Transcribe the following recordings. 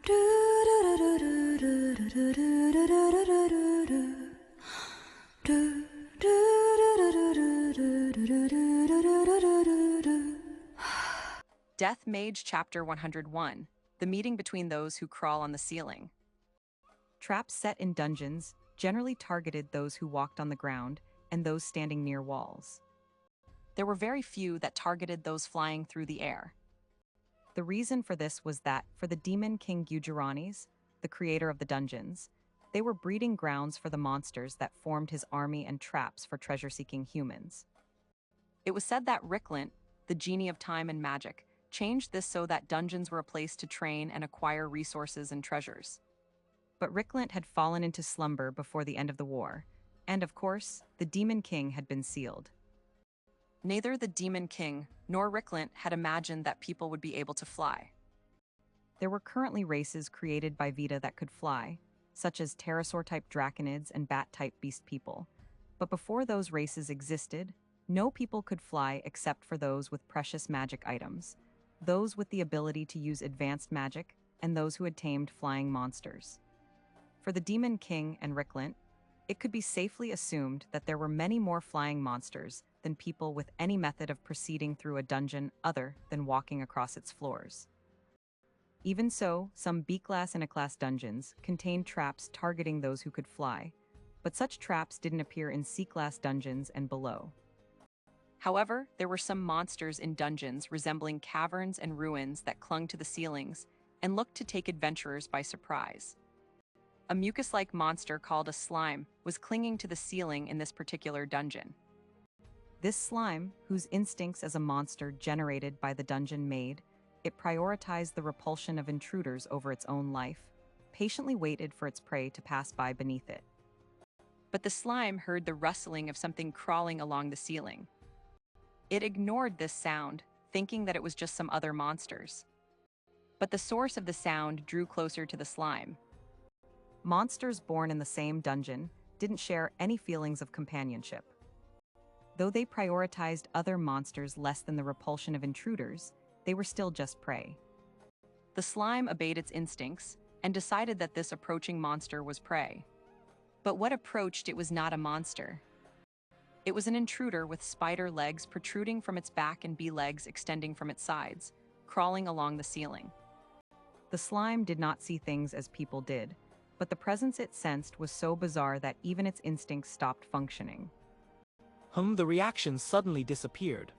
Death Mage Chapter 101, The Meeting Between Those Who Crawl on the Ceiling. Traps set in dungeons generally targeted those who walked on the ground and those standing near walls. There were very few that targeted those flying through the air. The reason for this was that, for the demon king Gujarani's, the creator of the dungeons, they were breeding grounds for the monsters that formed his army and traps for treasure-seeking humans. It was said that Ricklint, the genie of time and magic, changed this so that dungeons were a place to train and acquire resources and treasures. But Ricklint had fallen into slumber before the end of the war, and of course, the Demon King had been sealed. Neither the Demon King nor Ricklint had imagined that people would be able to fly. There were currently races created by Vita that could fly, such as pterosaur-type draconids and bat-type beast people. But before those races existed, no people could fly except for those with precious magic items, those with the ability to use advanced magic, and those who had tamed flying monsters. For the Demon King and Ricklint, it could be safely assumed that there were many more flying monsters than people with any method of proceeding through a dungeon other than walking across its floors. Even so, some B-class and A-class dungeons contained traps targeting those who could fly, but such traps didn't appear in C-class dungeons and below. However, there were some monsters in dungeons resembling caverns and ruins that clung to the ceilings and looked to take adventurers by surprise. A mucus-like monster called a slime was clinging to the ceiling in this particular dungeon. This slime, whose instincts as a monster generated by the dungeon made, it prioritized the repulsion of intruders over its own life, patiently waited for its prey to pass by beneath it. But the slime heard the rustling of something crawling along the ceiling. It ignored this sound, thinking that it was just some other monsters. But the source of the sound drew closer to the slime. Monsters born in the same dungeon didn't share any feelings of companionship. Though they prioritized other monsters less than the repulsion of intruders, they were still just prey. The slime obeyed its instincts and decided that this approaching monster was prey. But what approached it was not a monster. It was an intruder with spider legs protruding from its back and bee legs extending from its sides, crawling along the ceiling. The slime did not see things as people did, but the presence it sensed was so bizarre that even its instincts stopped functioning. The reaction suddenly disappeared.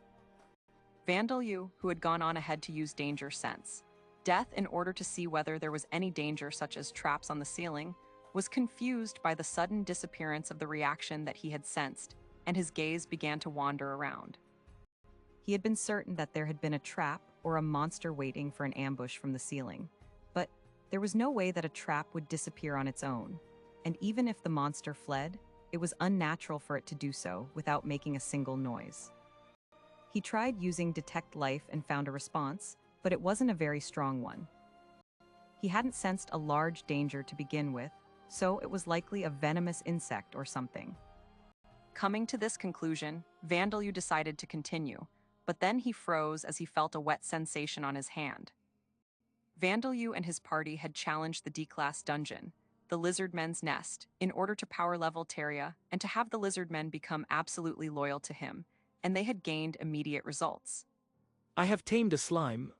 Vandalyu, who had gone on ahead to use danger sense, Death in order to see whether there was any danger such as traps on the ceiling, was confused by the sudden disappearance of the reaction that he had sensed, and his gaze began to wander around. He had been certain that there had been a trap or a monster waiting for an ambush from the ceiling, but there was no way that a trap would disappear on its own, and even if the monster fled, it was unnatural for it to do so without making a single noise. He tried using Detect Life and found a response, but it wasn't a very strong one. He hadn't sensed a large danger to begin with, so it was likely a venomous insect or something. Coming to this conclusion, Vandalyu decided to continue, but then he froze as he felt a wet sensation on his hand. Vandalyu and his party had challenged the D-class dungeon, the Lizardmen's Nest, in order to power-level Teria and to have the Lizardmen become absolutely loyal to him, and they had gained immediate results. I have tamed a slime.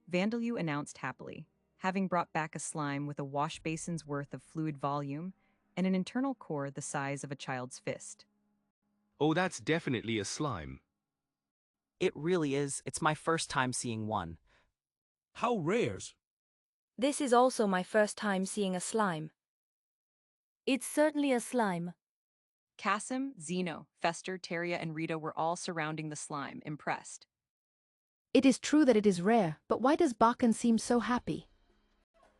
Vandalyu announced happily, having brought back a slime with a wash basin's worth of fluid volume and an internal core the size of a child's fist. Oh, that's definitely a slime. It really is. It's my first time seeing one. How rares? This is also my first time seeing a slime. It's certainly a slime. Kasim, Zeno, Fester, Teria, and Rita were all surrounding the slime, impressed. It is true that it is rare, but why does Bakken seem so happy?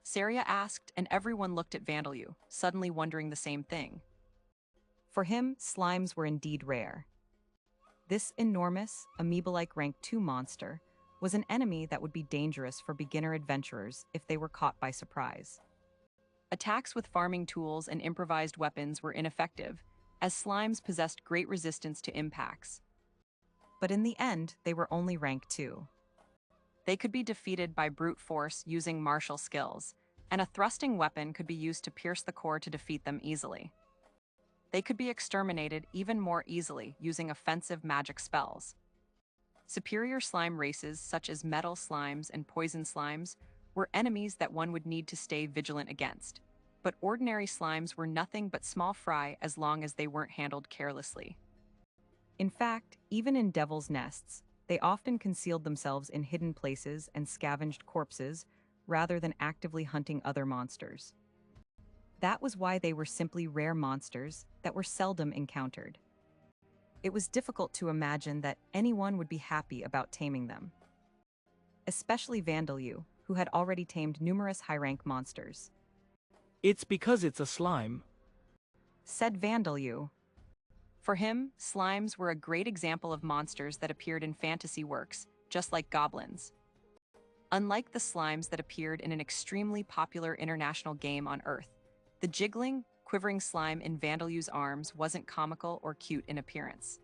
Saria asked, and everyone looked at Vandalyu, suddenly wondering the same thing. For him, slimes were indeed rare. This enormous, amoeba-like rank 2 monster was an enemy that would be dangerous for beginner adventurers if they were caught by surprise. Attacks with farming tools and improvised weapons were ineffective, as slimes possessed great resistance to impacts. But in the end, they were only rank 2. They could be defeated by brute force using martial skills, and a thrusting weapon could be used to pierce the core to defeat them easily. They could be exterminated even more easily using offensive magic spells. Superior slime races such as metal slimes and poison slimes were enemies that one would need to stay vigilant against, but ordinary slimes were nothing but small fry as long as they weren't handled carelessly. In fact, even in devil's nests, they often concealed themselves in hidden places and scavenged corpses rather than actively hunting other monsters. That was why they were simply rare monsters that were seldom encountered. It was difficult to imagine that anyone would be happy about taming them. Especially Vandalyu, who had already tamed numerous high-rank monsters. It's because it's a slime. Said Vandalyu. For him, slimes were a great example of monsters that appeared in fantasy works, just like goblins. Unlike the slimes that appeared in an extremely popular international game on Earth, the jiggling, quivering slime in Vandalyu's arms wasn't comical or cute in appearance.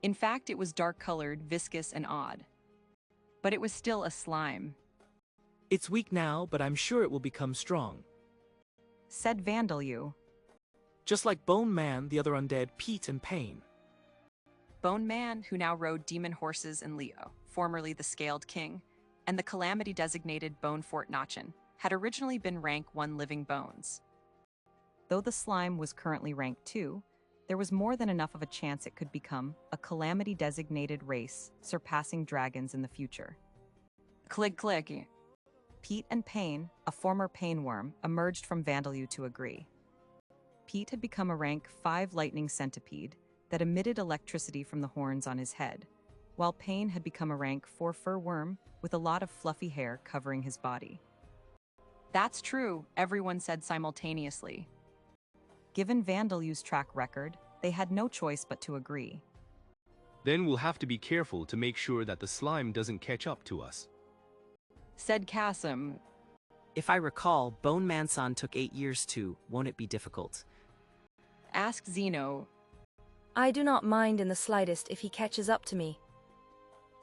In fact, it was dark-colored, viscous, and odd. But it was still a slime. It's weak now, but I'm sure it will become strong. Said Vandalyu. Just like Bone Man, the other undead, Pete and Pain. Bone Man, who now rode demon horses in Leo, formerly the Scaled King, and the calamity-designated Bone Fort Notchin, had originally been rank 1 living bones. Though the slime was currently rank 2, there was more than enough of a chance it could become a calamity-designated race, surpassing dragons in the future. Click. Pete and Pain, a former pain worm, emerged from Vandalyu to agree. Pete had become a rank 5 lightning centipede that emitted electricity from the horns on his head, while Pain had become a rank 4 fur worm with a lot of fluffy hair covering his body. That's true, everyone said simultaneously. Given Vandalyu's track record, they had no choice but to agree. Then we'll have to be careful to make sure that the slime doesn't catch up to us. Said Kasim. If I recall, Bone Man-san took 8 years too. Won't it be difficult? Asked Zeno. I do not mind in the slightest if he catches up to me.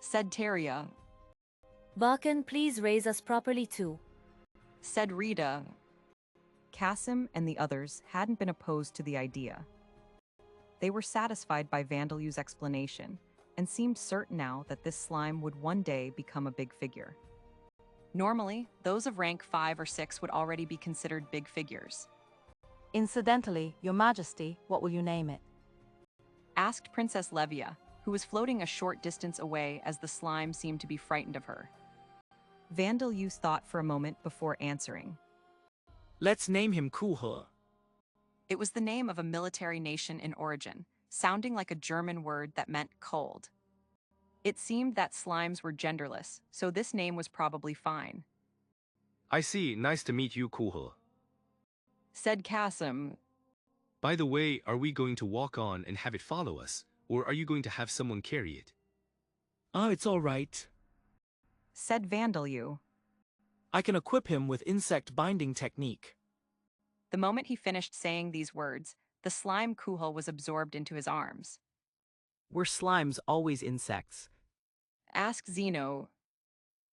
Said Teria. Bakan, please raise us properly too. Said Rita. Kasim and the others hadn't been opposed to the idea. They were satisfied by Vandalyu's explanation and seemed certain now that this slime would one day become a big figure. Normally, those of rank 5 or 6 would already be considered big figures. Incidentally, Your Majesty, what will you name it? Asked Princess Levia, who was floating a short distance away as the slime seemed to be frightened of her. Vandalyu thought for a moment before answering. Let's name him Kuha. It was the name of a military nation in origin, sounding like a German word that meant cold. It seemed that slimes were genderless, so this name was probably fine. I see, nice to meet you, Kuha. Said Kasim. By the way, are we going to walk on and have it follow us, or are you going to have someone carry it? It's all right. Said Vandalyu. I can equip him with insect binding technique. The moment he finished saying these words, the slime Kuhal was absorbed into his arms. Were slimes always insects? Asked Zeno.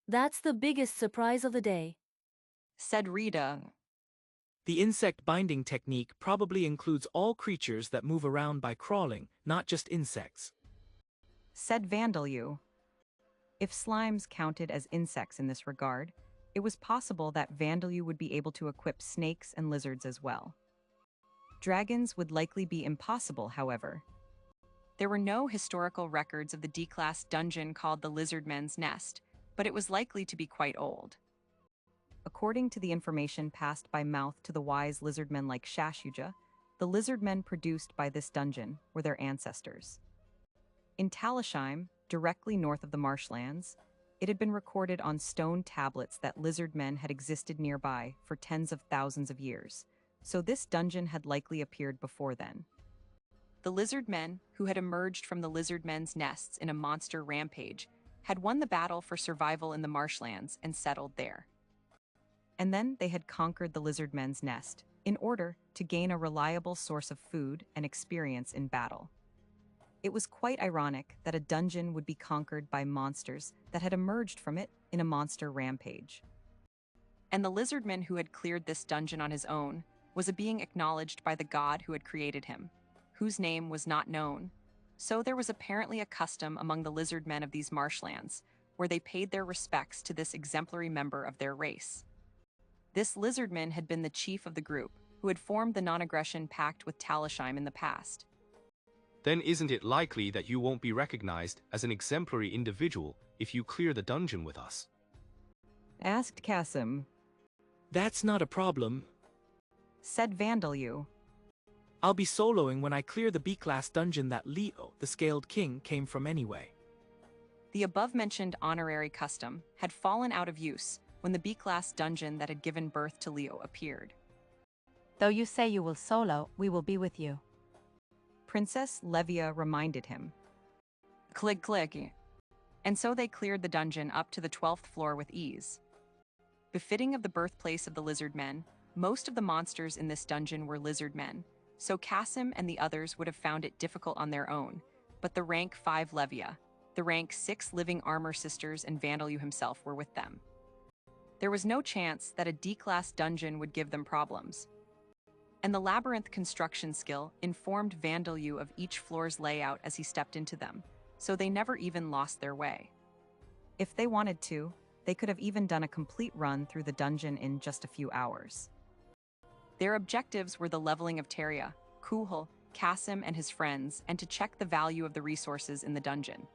That's the biggest surprise of the day. Said Rita. The insect binding technique probably includes all creatures that move around by crawling, not just insects. Said Vandalyu. If slimes counted as insects in this regard, it was possible that Vandalyu would be able to equip snakes and lizards as well. Dragons would likely be impossible, however. There were no historical records of the D-class dungeon called the Lizardmen's Nest, but it was likely to be quite old. According to the information passed by mouth to the wise lizardmen like Shashuja, the lizardmen produced by this dungeon were their ancestors. In Talasheim, directly north of the marshlands, it had been recorded on stone tablets that lizardmen had existed nearby for tens of thousands of years, so this dungeon had likely appeared before then. The lizardmen, who had emerged from the lizardmen's nests in a monster rampage, had won the battle for survival in the marshlands and settled there. And then they had conquered the lizardmen's nest in order to gain a reliable source of food and experience in battle. It was quite ironic that a dungeon would be conquered by monsters that had emerged from it in a monster rampage. And the lizardman who had cleared this dungeon on his own was a being acknowledged by the god who had created him, whose name was not known. So there was apparently a custom among the lizardmen of these marshlands, where they paid their respects to this exemplary member of their race. This lizardman had been the chief of the group, who had formed the non-aggression pact with Talishheim in the past. Then isn't it likely that you won't be recognized as an exemplary individual if you clear the dungeon with us? Asked Kasim. That's not a problem. Said Vandalu. I'll be soloing when I clear the B-class dungeon that Leo, the Scaled King, came from anyway. The above-mentioned honorary custom had fallen out of use when the B-class dungeon that had given birth to Leo appeared. Though you say you will solo, we will be with you. Princess Levia reminded him. Click, click. And so they cleared the dungeon up to the 12th floor with ease. Befitting of the birthplace of the lizard men, most of the monsters in this dungeon were lizard men, so Kasim and the others would have found it difficult on their own, but the rank 5 Levia, the rank 6 living armor sisters and Vandalu himself were with them. There was no chance that a D-class dungeon would give them problems. And the labyrinth construction skill informed Vandalu of each floor's layout as he stepped into them, so they never even lost their way. If they wanted to, they could have even done a complete run through the dungeon in just a few hours. Their objectives were the leveling of Teria, Kuhul, Kasim, and his friends, and to check the value of the resources in the dungeon.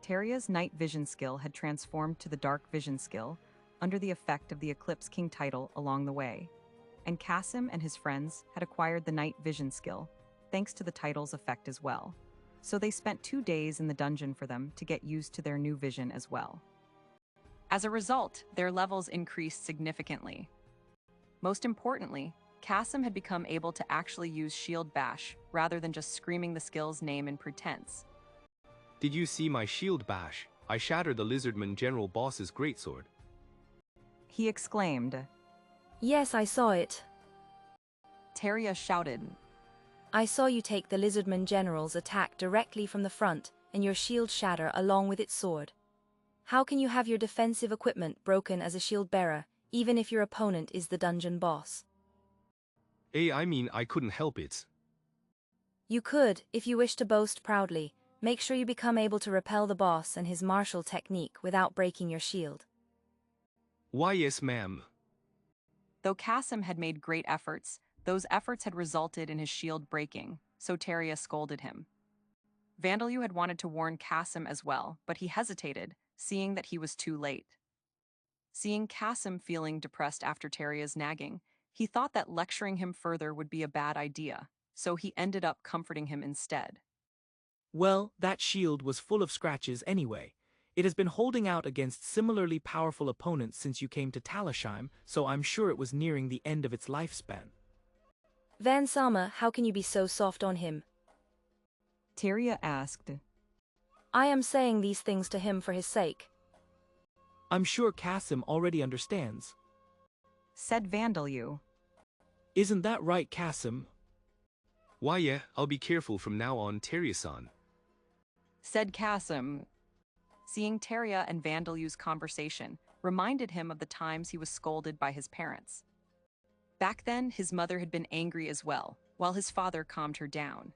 Teria's night vision skill had transformed to the dark vision skill under the effect of the Eclipse King title along the way, and Kasim and his friends had acquired the night vision skill, thanks to the title's effect as well. So they spent 2 days in the dungeon for them to get used to their new vision as well. As a result, their levels increased significantly. Most importantly, Kasim had become able to actually use Shield Bash rather than just screaming the skill's name in pretense. Did you see my shield bash? I shattered the lizardman general boss's greatsword. He exclaimed. Yes, I saw it. Teria shouted. I saw you take the Lizardman General's attack directly from the front and your shield shatter along with its sword. How can you have your defensive equipment broken as a shield bearer, even if your opponent is the dungeon boss? I mean, I couldn't help it. You could, if you wish to boast proudly. Make sure you become able to repel the boss and his martial technique without breaking your shield. Why, yes, ma'am. Though Kasim had made great efforts, those efforts had resulted in his shield breaking, so Teria scolded him. Vandalu had wanted to warn Kasim as well, but he hesitated, seeing that he was too late. Seeing Kasim feeling depressed after Teria's nagging, he thought that lecturing him further would be a bad idea, so he ended up comforting him instead. Well, that shield was full of scratches anyway. It has been holding out against similarly powerful opponents since you came to Talishheim, so I'm sure it was nearing the end of its lifespan. Van Sama, how can you be so soft on him? Teria asked. I am saying these things to him for his sake. I'm sure Kasim already understands. Said Vandalu. Isn't that right, Kasim? Why, yeah, I'll be careful from now on, Teria-san. Said Kasim. Seeing Teria and Vandalu's conversation reminded him of the times he was scolded by his parents. Back then, his mother had been angry as well, while his father calmed her down.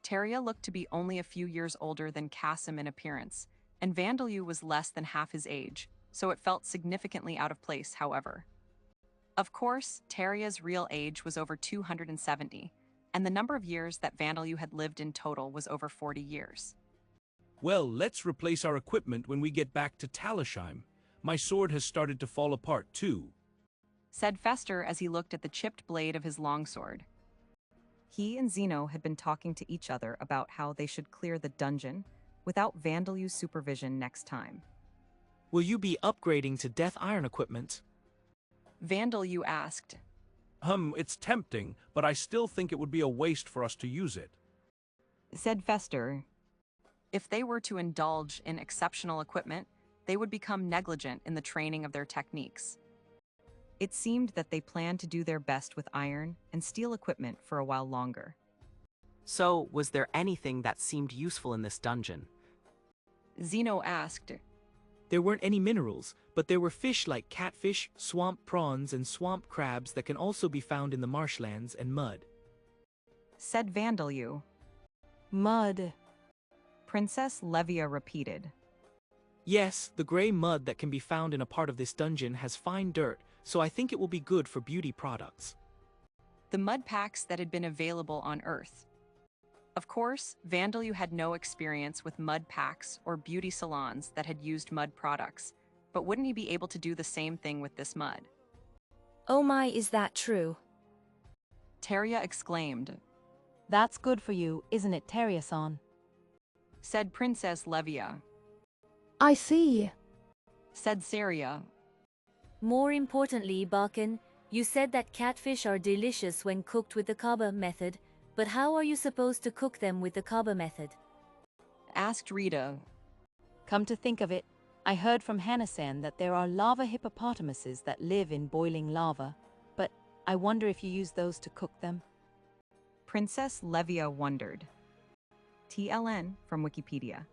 Teria looked to be only a few years older than Kasim in appearance, and Vandalu was less than half his age, so it felt significantly out of place, however. Of course, Teria's real age was over 270, and the number of years that Vandalu had lived in total was over 40 years. Well, let's replace our equipment when we get back to Talishheim. My sword has started to fall apart too. Said Fester as he looked at the chipped blade of his longsword. He and Zeno had been talking to each other about how they should clear the dungeon without Vandalu's supervision next time. Will you be upgrading to Death Iron equipment? Vandalu asked. It's tempting, but I still think it would be a waste for us to use it. Said Fester. If they were to indulge in exceptional equipment, they would become negligent in the training of their techniques. It seemed that they planned to do their best with iron and steel equipment for a while longer. So, was there anything that seemed useful in this dungeon? Zeno asked. There weren't any minerals, but there were fish like catfish, swamp prawns, and swamp crabs that can also be found in the marshlands and mud. Said Vandalu. Mud. Princess Levia repeated. Yes, the gray mud that can be found in a part of this dungeon has fine dirt, so I think it will be good for beauty products. The mud packs that had been available on Earth. Of course, Vandalu had no experience with mud packs or beauty salons that had used mud products, but wouldn't he be able to do the same thing with this mud? Oh my, is that true? Teria exclaimed. That's good for you, isn't it, Teria-san? Said Princess Levia. I see. Said Saria. More importantly, Bakken, you said that catfish are delicious when cooked with the Kaba method, but how are you supposed to cook them with the Kaba method? Asked Rita. Come to think of it, I heard from Hana-san that there are lava hippopotamuses that live in boiling lava, but I wonder if you use those to cook them. Princess Levia wondered. TLN from Wikipedia.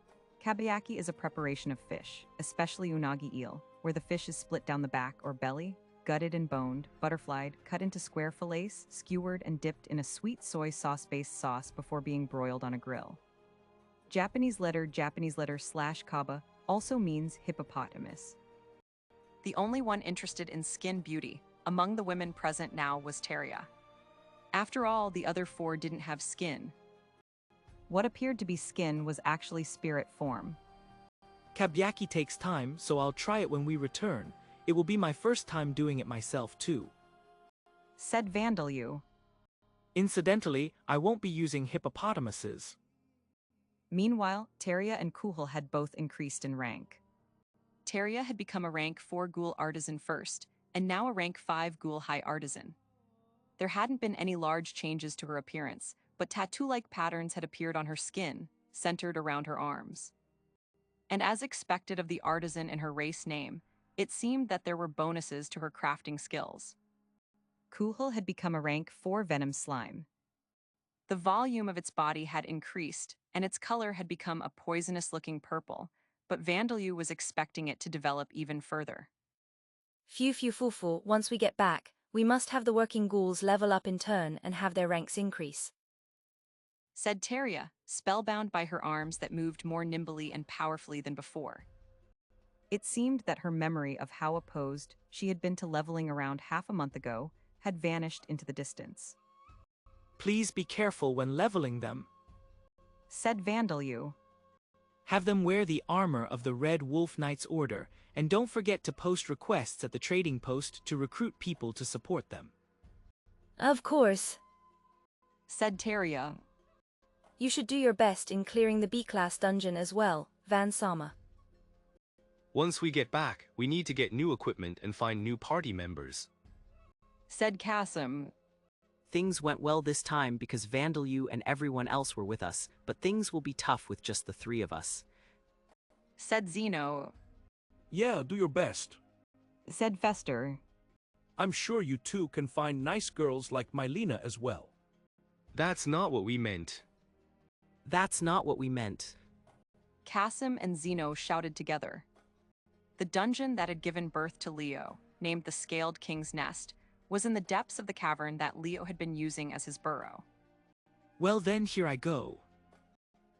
Kabayaki is a preparation of fish, especially unagi eel, where the fish is split down the back or belly, gutted and boned, butterflied, cut into square fillets, skewered and dipped in a sweet soy sauce-based sauce before being broiled on a grill. Japanese letter /kaba also means hippopotamus. The only one interested in skin beauty among the women present now was Teria. After all, the other four didn't have skin. What appeared to be skin was actually spirit form. Kabyaki takes time, so I'll try it when we return. It will be my first time doing it myself too. Said Vandalu. Incidentally, I won't be using hippopotamuses. Meanwhile, Teria and Kuhul had both increased in rank. Teria had become a rank 4 ghoul artisan first, and now a rank 5 ghoul high artisan. There hadn't been any large changes to her appearance, but tattoo-like patterns had appeared on her skin, centered around her arms. And as expected of the artisan in her race name, it seemed that there were bonuses to her crafting skills. Kuhul had become a rank 4 venom slime. The volume of its body had increased, and its color had become a poisonous-looking purple, but Vandalu was expecting it to develop even further. Phew phew foo foo, once we get back, we must have the working ghouls level up in turn and have their ranks increase. Said Teria, spellbound by her arms that moved more nimbly and powerfully than before. It seemed that her memory of how opposed she had been to leveling around half a month ago had vanished into the distance. Please be careful when leveling them. Said Vandalu. Have them wear the armor of the Red Wolf Knight's Order, and don't forget to post requests at the trading post to recruit people to support them. Of course. Said Teria. You should do your best in clearing the B-class dungeon as well, Van Sama. Once we get back, we need to get new equipment and find new party members. Said Kasim. Things went well this time because Vandalu and everyone else were with us, but things will be tough with just the three of us. Said Zeno. Yeah, do your best. Said Fester. I'm sure you two can find nice girls like Mylena as well. That's not what we meant. That's not what we meant. Kasim and Zeno shouted together. The dungeon that had given birth to Leo, named the Scaled King's Nest, was in the depths of the cavern that Leo had been using as his burrow. Well then, here I go.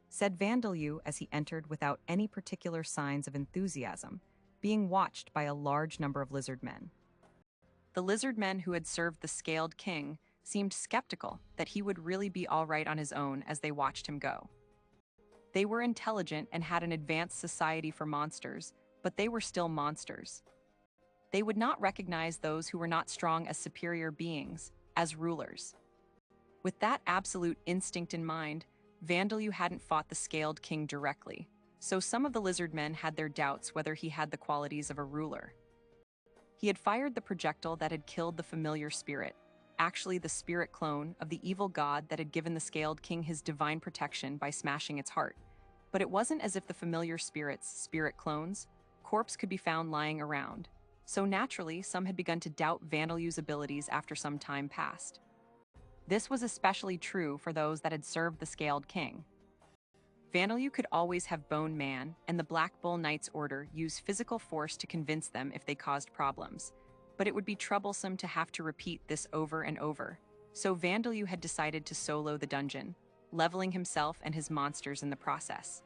Said Vandalu as he entered without any particular signs of enthusiasm, being watched by a large number of lizard men. The lizard men who had served the Scaled King seemed skeptical that he would really be all right on his own as they watched him go. They were intelligent and had an advanced society for monsters, but they were still monsters. They would not recognize those who were not strong as superior beings, as rulers. With that absolute instinct in mind, Vandalu hadn't fought the Scaled King directly, so some of the lizard men had their doubts whether he had the qualities of a ruler. He had fired the projectile that had killed the familiar spirit, actually the spirit clone of the evil god that had given the Scaled King his divine protection by smashing its heart. But it wasn't as if the familiar spirit's spirit clones' corpse could be found lying around. So naturally, some had begun to doubt Vandalu's abilities after some time passed. This was especially true for those that had served the Scaled King. Vandalyu could always have Bone Man and the Black Bull Knights Order use physical force to convince them if they caused problems, but it would be troublesome to have to repeat this over and over. So Vandalyu had decided to solo the dungeon, leveling himself and his monsters in the process.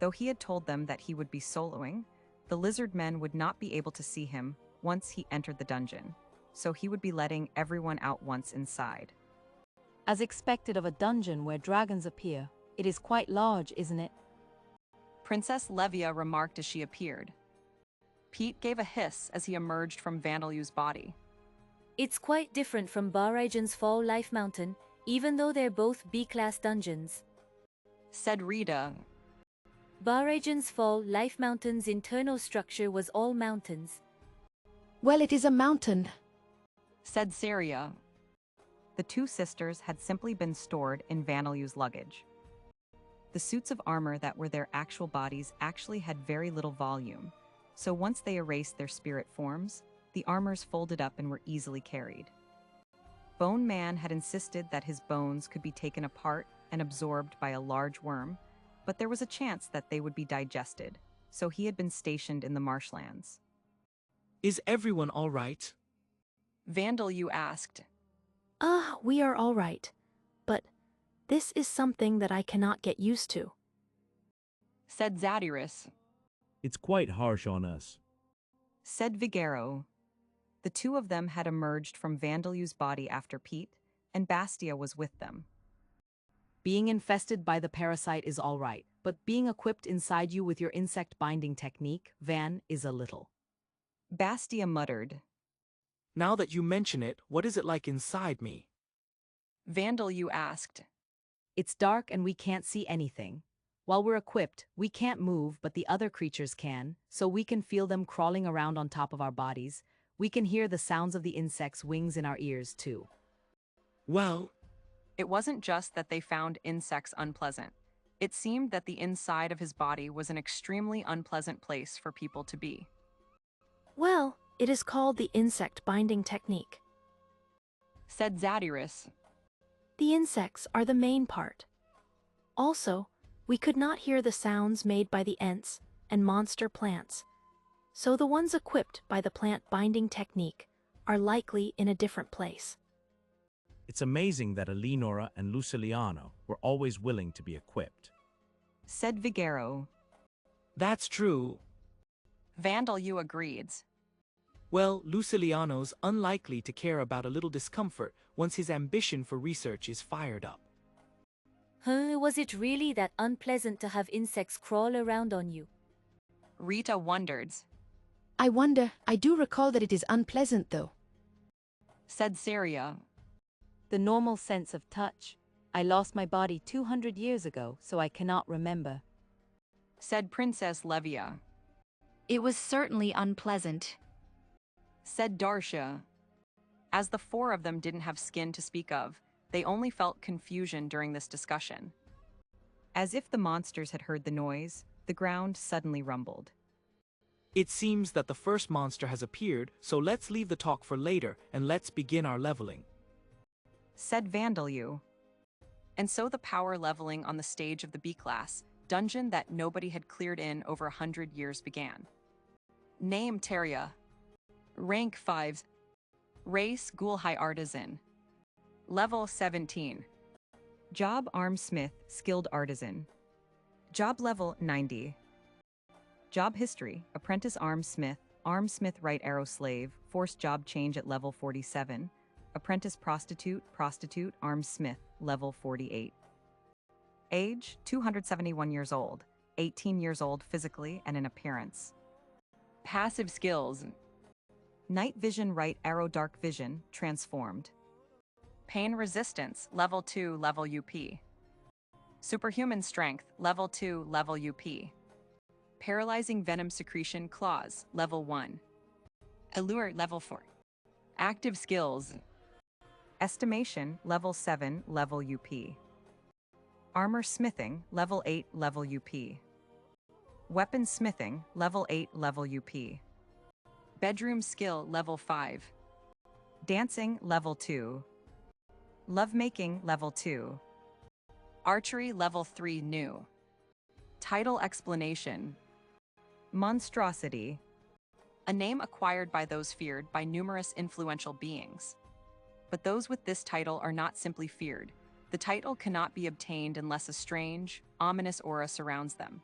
Though he had told them that he would be soloing, the lizard men would not be able to see him once he entered the dungeon, so he would be letting everyone out once inside. As expected of a dungeon where dragons appear, it is quite large, isn't it? Princess Levia remarked as she appeared. Pete gave a hiss as he emerged from Vandalyu's body. It's quite different from Barajan's Fall Life Mountain, even though they're both B-class dungeons. Said Rita. Barajan's Fall Life Mountain's internal structure was all mountains. Well, it is a mountain. Said Saria. The two sisters had simply been stored in Vandalyu's luggage. The suits of armor that were their actual bodies actually had very little volume, so once they erased their spirit forms, the armors folded up and were easily carried. Bone Man had insisted that his bones could be taken apart and absorbed by a large worm, but there was a chance that they would be digested, so he had been stationed in the marshlands. Is everyone all right? Vandalyu asked. We are all right. But this is something that I cannot get used to. Said Zadyrus. It's quite harsh on us. Said Vigero. The two of them had emerged from Vandalyu's body after Pete, and Bastia was with them. Being infested by the parasite is all right, but being equipped inside you with your insect binding technique, Van, is a little. Bastia muttered. Now that you mention it, what is it like inside me? Vandalyu asked. It's dark and we can't see anything. While we're equipped, we can't move, but the other creatures can, so we can feel them crawling around on top of our bodies. We can hear the sounds of the insects' wings in our ears, too. Well, it wasn't just that they found insects unpleasant. It seemed that the inside of his body was an extremely unpleasant place for people to be. Well, it is called the insect binding technique. Said Zadyrus. The insects are the main part. Also, we could not hear the sounds made by the ants and monster plants, so the ones equipped by the plant binding technique are likely in a different place. It's amazing that Eleonora and Luciliano were always willing to be equipped. Said Vigero. that's true. Vandalyu agreed. Well, Luciliano's unlikely to care about a little discomfort once his ambition for research is fired up. Was it really that unpleasant to have insects crawl around on you? Rita wondered. I wonder, I do recall that it is unpleasant though. Said Saria. The normal sense of touch. I lost my body 200 years ago, so I cannot remember. Said Princess Levia. It was certainly unpleasant. Said Darsha. As the four of them didn't have skin to speak of, they only felt confusion during this discussion. As if the monsters had heard the noise, the ground suddenly rumbled. It seems that the first monster has appeared, so let's leave the talk for later and let's begin our leveling. Said Vandalyu. And so the power leveling on the stage of the B-class, dungeon that nobody had cleared in over 100 years began. Name Teria. Rank 5. Race Ghoul High Artisan. Level 17. Job Armsmith Skilled Artisan. Job level 90. Job history Apprentice Armsmith, Armsmith Right Arrow Slave, Forced job change at level 47. Apprentice Prostitute, Prostitute Armsmith, level 48. Age 271 years old, 18 years old physically and in appearance. Passive skills Night Vision Right Arrow Dark Vision, transformed. Pain Resistance, level 2, level UP. Superhuman Strength, level 2, level UP. Paralyzing Venom Secretion Claws, level 1. Allure, level 4. Active Skills. Estimation, level 7, level UP. Armor Smithing, level 8, level UP. Weapon Smithing, level 8, level UP. Bedroom Skill, level 5. Dancing, level 2. Lovemaking, level 2. Archery, level 3, new. Title explanation. Monstrosity. A name acquired by those feared by numerous influential beings. But those with this title are not simply feared. The title cannot be obtained unless a strange, ominous aura surrounds them.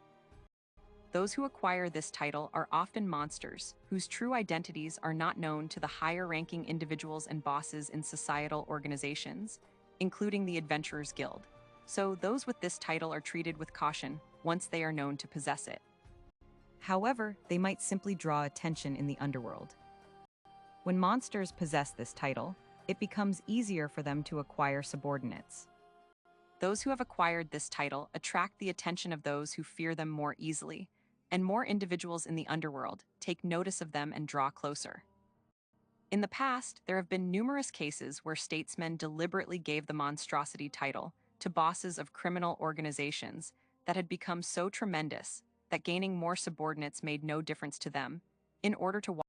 Those who acquire this title are often monsters, whose true identities are not known to the higher-ranking individuals and bosses in societal organizations, including the Adventurers Guild. So those with this title are treated with caution once they are known to possess it. However, they might simply draw attention in the underworld. When monsters possess this title, it becomes easier for them to acquire subordinates. Those who have acquired this title attract the attention of those who fear them more easily, and more individuals in the underworld take notice of them and draw closer. In the past, there have been numerous cases where statesmen deliberately gave the monstrosity title to bosses of criminal organizations that had become so tremendous that gaining more subordinates made no difference to them, in order to